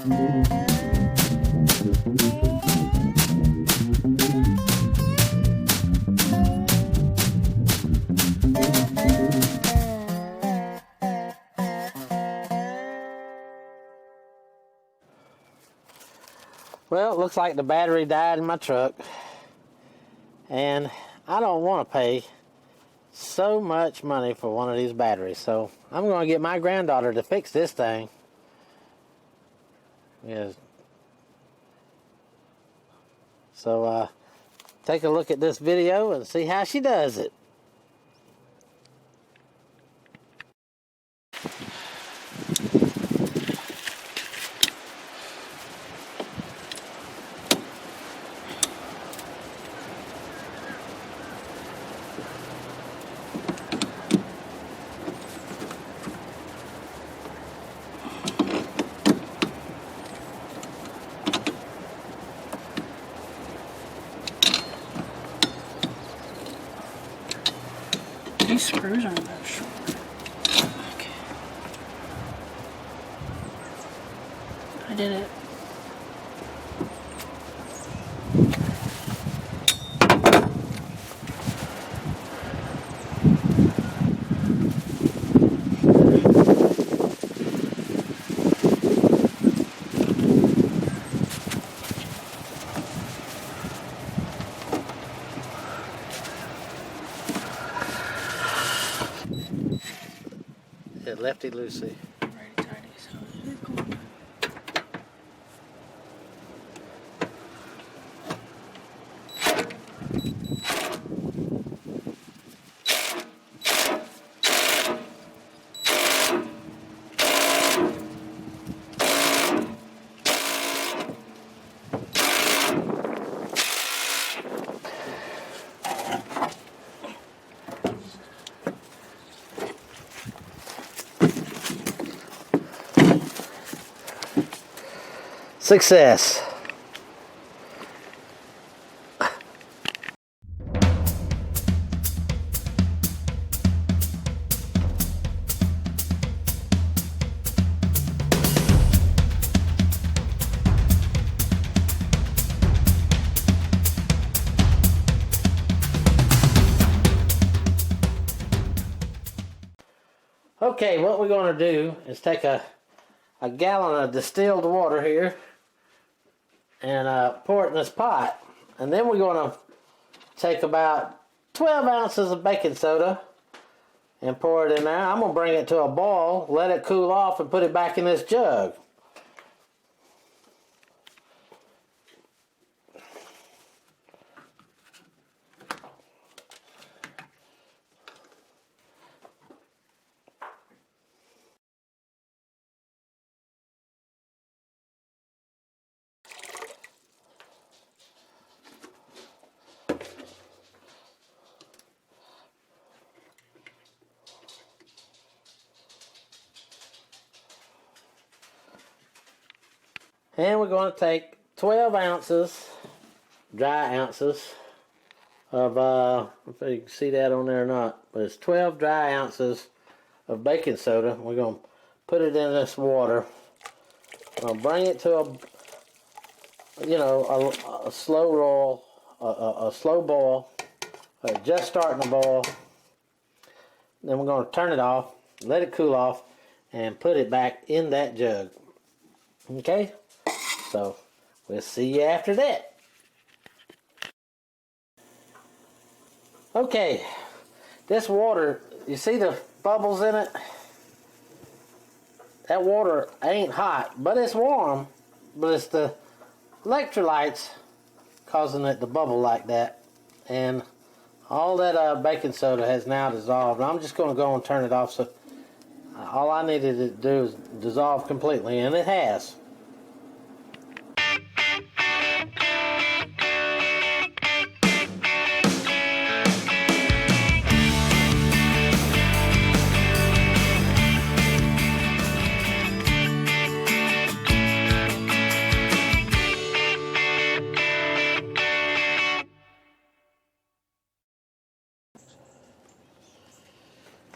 Well, it looks like the battery died in my truck, and I don't want to pay so much money for one of these batteries, so I'm going to get my granddaughter to fix this thing. Yes. So take a look at this video and see how she does it. These screws aren't that short. Okay. I did it. Lefty loosey. Righty tighty, so they're cool. Success. Okay, what we're going to do is take a gallon of distilled water here and pour it in this pot, and then we're going to take about 12 ounces of baking soda and pour it in there. I'm going to bring it to a boil, let it cool off, and put it back in this jug. And we're going to take 12 ounces, dry ounces, of, if you can see that on there or not, but it's 12 dry ounces of baking soda. We're going to put it in this water. I'll bring it to a slow roll, a slow boil, just starting to boil. Then we're going to turn it off, let it cool off, and put it back in that jug. Okay? So, we'll see you after that. Okay, this water, you see the bubbles in it? That water ain't hot, but it's warm. But it's the electrolytes causing it to bubble like that. And all that baking soda has now dissolved. I'm just going to go and turn it off. So all I needed to do is dissolve completely, and it has.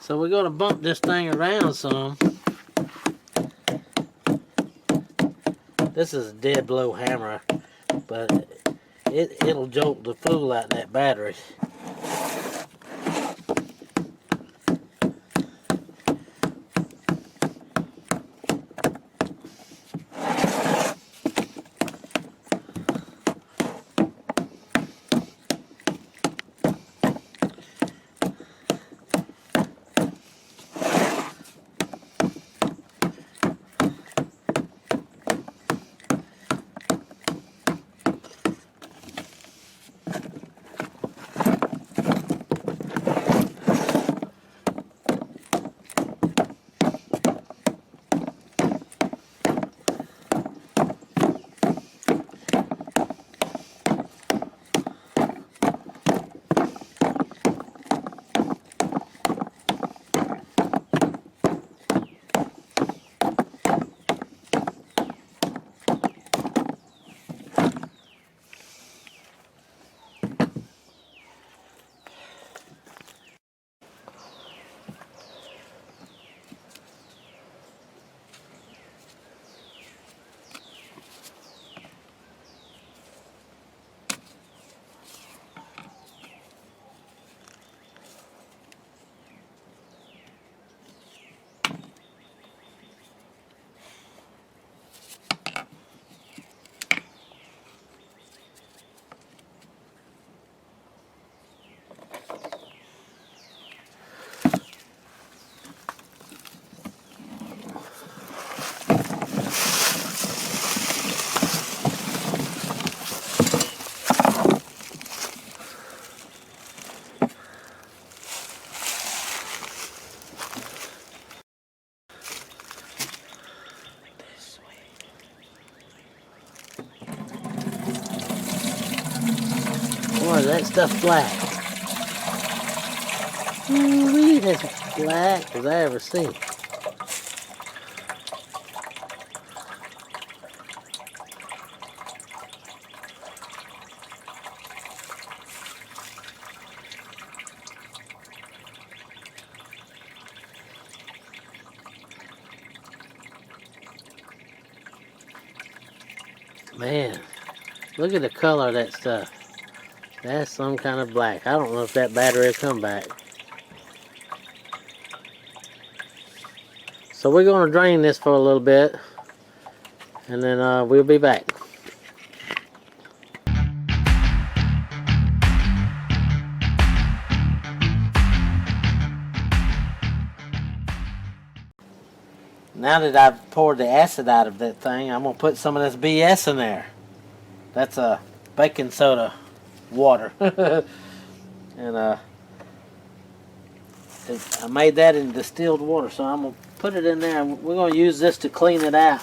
So we're going to bump this thing around some. This is a dead blow hammer, but it'll jolt the fool out of that battery. Boy, that stuff's black. Ooh-wee, that's black as I ever seen. Man, look at the color of that stuff. That's some kind of black. I don't know if that battery will come back. So we're going to drain this for a little bit, and then we'll be back. Now that I've poured the acid out of that thing, I'm going to put some of this BS in there. That's a baking soda water. And I made that in distilled water, so I'm going to put it in there. We're going to use this to clean it out.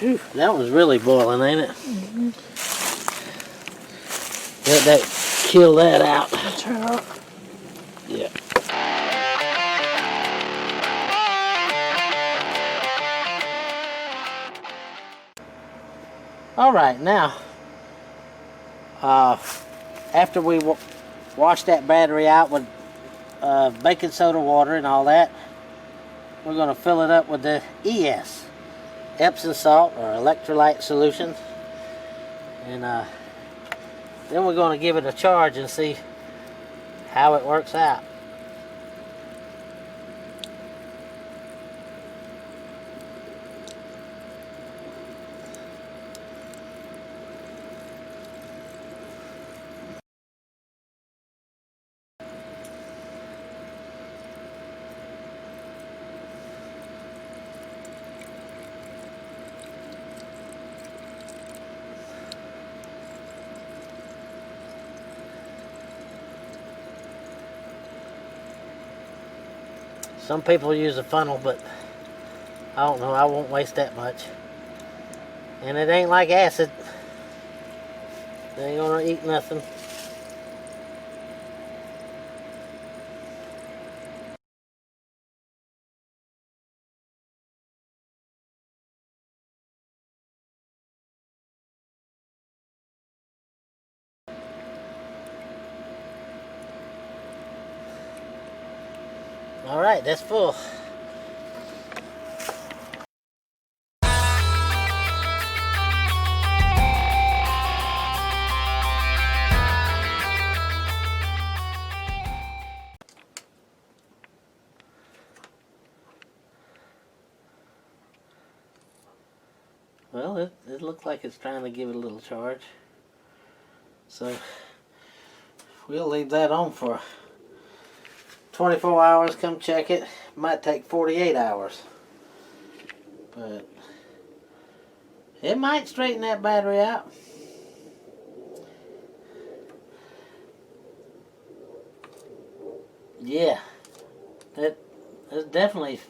Whew, that was really boiling, ain't it? Mm-hmm. Let that kill that out. Turn it up. Yeah. All right, now, after we wash that battery out with baking soda water and all that, we're going to fill it up with the ES, Epsom Salt or electrolyte solution, and then we're going to give it a charge and see how it works out. Some people use a funnel, but I don't know. I won't waste that much. And it ain't like acid. They ain't gonna eat nothing. All right, that's full. Well, it looks like it's trying to give it a little charge. So we'll leave that on for 24 hours. Come check it. Might take 48 hours. But it might straighten that battery out. Yeah. It's definitely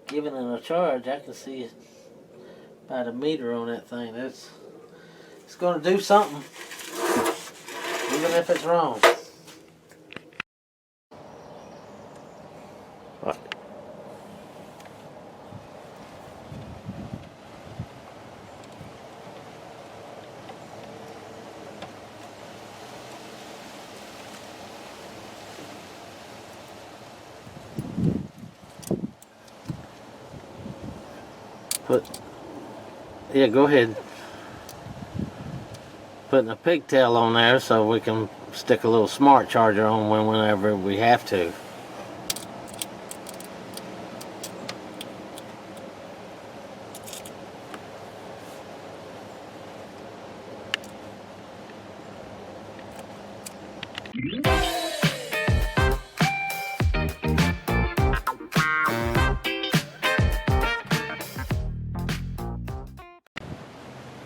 giving it a charge. I can see it. About a meter on that thing. It's going to do something, even if it's wrong. What? Yeah, go ahead. Putting a pigtail on there so we can stick a little smart charger on whenever we have to.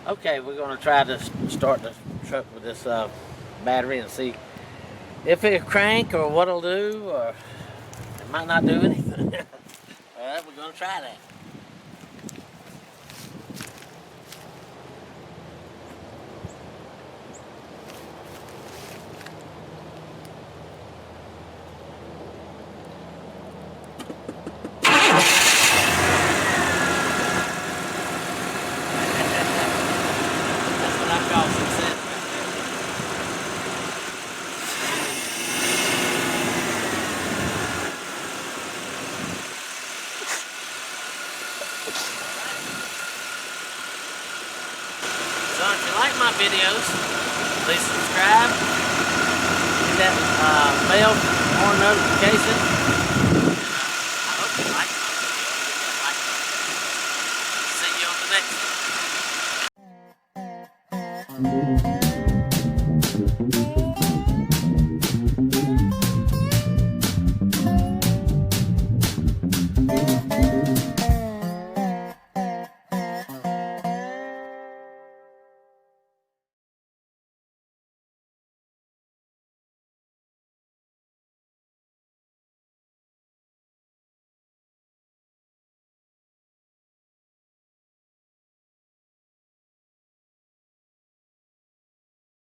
Okay, we're going to try to start the truck with this battery and see if it'll crank or what it'll do, or it might not do anything. Alright, we're going to try that. So if you like my videos, please subscribe, hit that bell for notification. I hope you like my videos. See you on the next one.